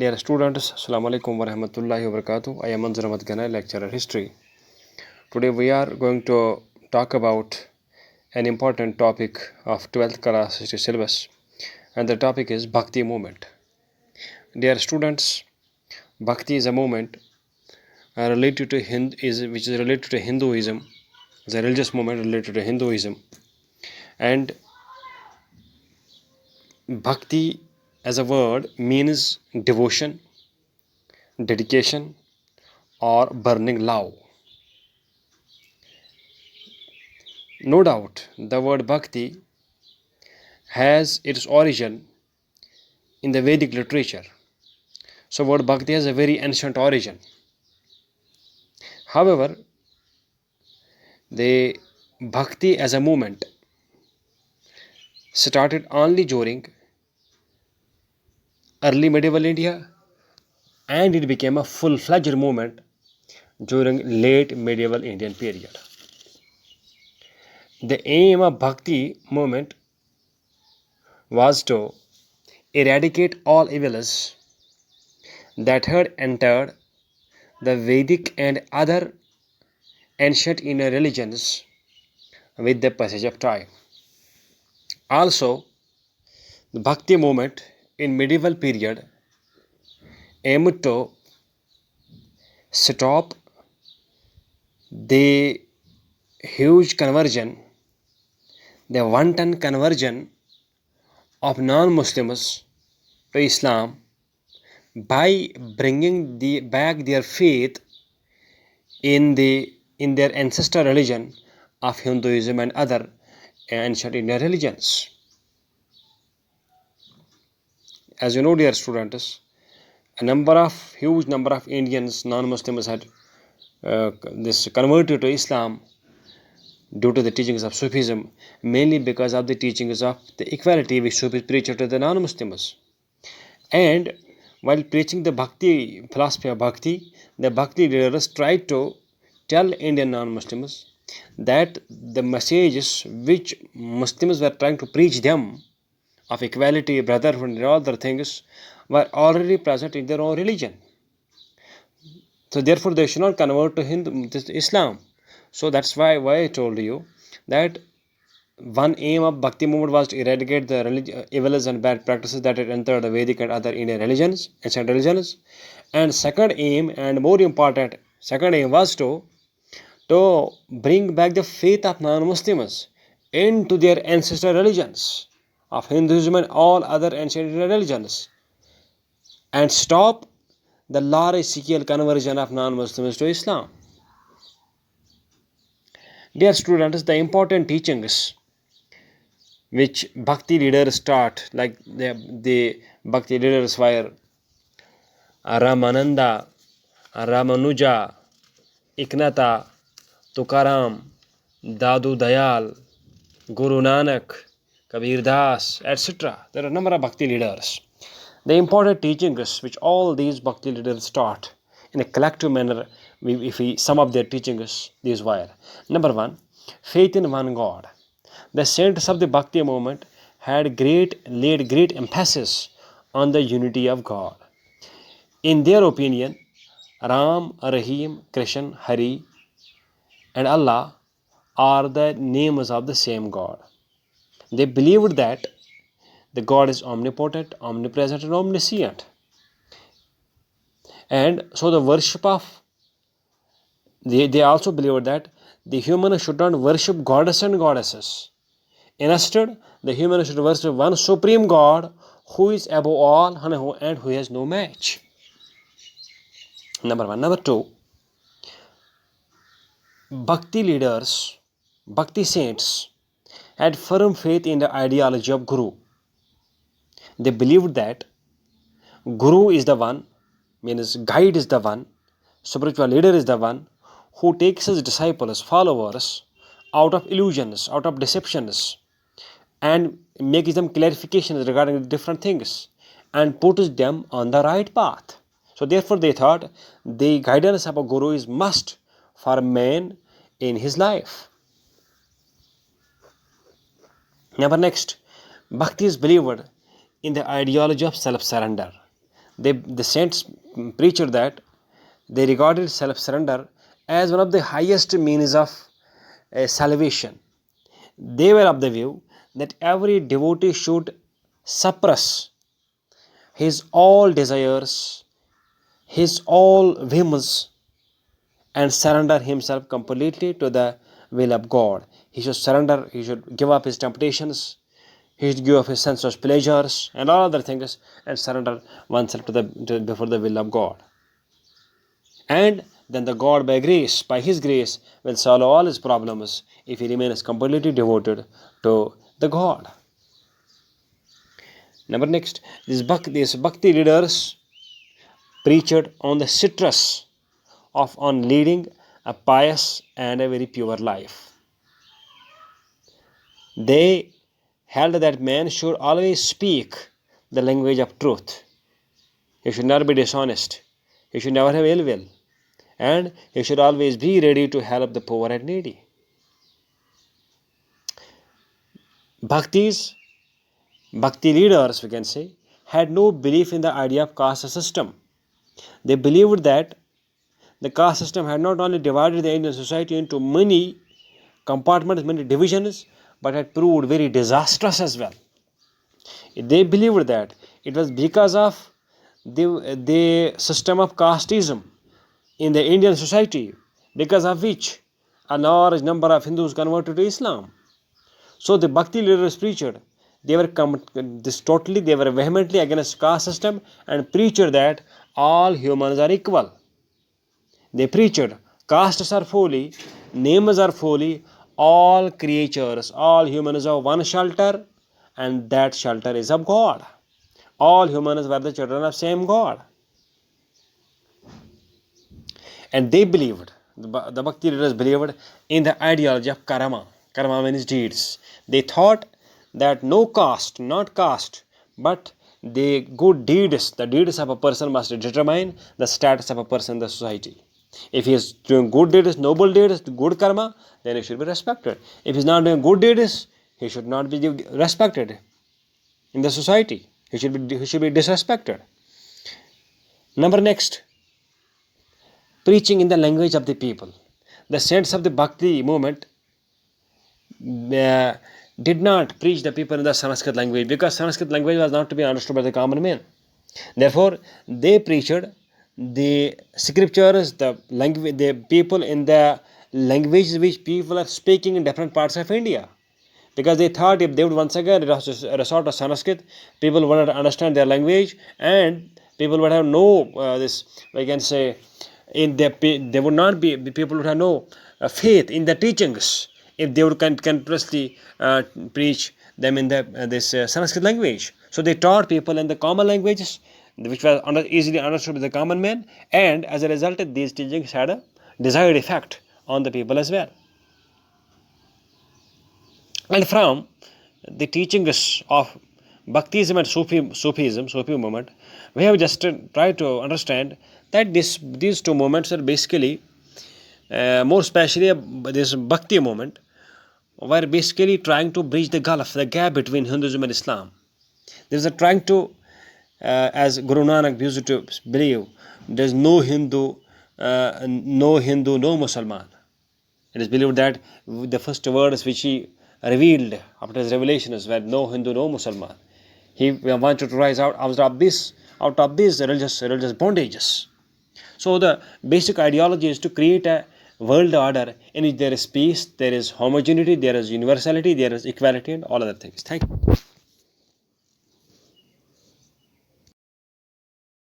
Dear students, Assalamu alaikum wa rahmatullahi wa barakatuh. I am Manzur Ahmad Ganai, lecturer history. Today we are going to talk about an important topic of 12th class history syllabus, and the topic is Bhakti movement. Dear students, Bhakti is a movement related to which is related to Hinduism. It's a religious movement related to Hinduism, and Bhakti as a word means devotion, dedication, or burning love. No doubt, the word Bhakti has its origin in the Vedic literature. So, word Bhakti has a very ancient origin. However, the Bhakti as a movement started only during early medieval India, and it became a full-fledged movement during late medieval Indian period. The aim of Bhakti movement was to eradicate all evils that had entered the Vedic and other ancient Indian religions with the passage of time. Also, the Bhakti movement in medieval period aimed to stop the huge conversion, the wanton conversion of non-Muslims to Islam by bringing back their faith in their ancestral religion of Hinduism and other ancient Indian religions. As you know, dear students, huge number of Indians, non-Muslims had this converted to Islam due to the teachings of Sufism, mainly because of the teachings of the equality which Sufis preached to the non-Muslims. And while preaching the Bhakti philosophy of Bhakti, the Bhakti leaders tried to tell Indian non-Muslims that the messages which Muslims were trying to preach them of equality, brotherhood, and all other things were already present in their own religion. So therefore, they should not convert to Islam. So that's why I told you that one aim of Bhakti movement was to eradicate the evils and bad practices that had entered the Vedic and other Indian religions, ancient religions. And second aim, and more important, second aim was to bring back the faith of non-Muslims into their ancestral religions of Hinduism and all other ancient religions, and stop the large-scale conversion of non-Muslims to Islam. Dear students, the important teachings which Bhakti leaders taught, like the Bhakti leaders were Ramananda, Ramanuja, Eknata, Tukaram, Dadu Dayal, Guru Nanak, Kabir Das, etc. There are a number of Bhakti leaders. The important teachings which all these Bhakti leaders taught in a collective manner, if we sum up their teachings, these were: number one, faith in one God. The saints of the Bhakti movement had laid great emphasis on the unity of God. In their opinion, Ram, Rahim, Krishna, Hari, and Allah are the names of the same God. They believed that the God is omnipotent, omnipresent, and omniscient. And so the worship of they also believed that the human should not worship goddess and goddesses. Instead, the human should worship one supreme God who is above all and who has no match. Number one. Number two, Bhakti leaders, Bhakti saints had firm faith in the ideology of Guru. They believed that Guru is the one, means guide is the one, spiritual leader is the one who takes his disciples, followers out of illusions, out of deceptions, and makes them clarifications regarding different things and puts them on the right path. So therefore they thought the guidance of a Guru is must for man in his life. Number next, Bhakti is believed in the ideology of self-surrender. the saints preached that they regarded self-surrender as one of the highest means of salvation. They were of the view that every devotee should suppress his all desires, his all whims, and surrender himself completely to the will of God. He should surrender, he should give up his temptations, he should give up his sensuous pleasures and all other things and surrender oneself before the will of God. And then the God by his grace, will solve all his problems if he remains completely devoted to the God. Number next, these Bhakti leaders preached on the stress on leading a pious and a very pure life. They held that man should always speak the language of truth. He should not be dishonest. He should never have ill will. And he should always be ready to help the poor and needy. Bhakti leaders, we can say, had no belief in the idea of caste system. They believed that the caste system had not only divided the Indian society into many compartments, many divisions, but had proved very disastrous as well. They believed that it was because of the system of casteism in the Indian society, because of which a large number of Hindus converted to Islam. So the Bhakti leaders preached, they were vehemently against caste system and preached that all humans are equal. They preached castes are folly, names are folly, all creatures, all humans have one shelter, and that shelter is of God. All humans were the children of same God. And they believed, the Bhakti leaders believed in the ideology of karma. Karma means deeds. They thought that no caste, not caste, but the good deeds, the deeds of a person must determine the status of a person in the society. If he is doing good deeds, noble deeds, good karma, then he should be respected. If he is not doing good deeds, he should not be respected in the society. He should be disrespected. Number next, preaching in the language of the people. The saints of the Bhakti movement did not preach the people in the Sanskrit language, because Sanskrit language was not to be understood by the common man. Therefore, they preached the scriptures, the people in the languages which people are speaking in different parts of India. Because they thought if they would once again resort to Sanskrit, people would not understand their language, and people would have we can say, they would not be, people would have no faith in the teachings if they would continuously preach them in this Sanskrit language. So they taught people in the common languages, which was easily understood by the common man, and as a result, these teachings had a desired effect on the people as well. And from the teachings of Bhaktism and Sufi movement, we have just tried to understand that these two movements are basically, more especially this Bhakti movement, were basically trying to bridge the gap between Hinduism and Islam. There is a trying to, as Guru Nanak used to believe, there is no Hindu, no Muslim. It is believed that the first words which he revealed after his revelations were no Hindu, no Muslim. He wanted to rise out of these religious bondages. So the basic ideology is to create a world order in which there is peace, there is homogeneity, there is universality, there is equality, and all other things. Thank you.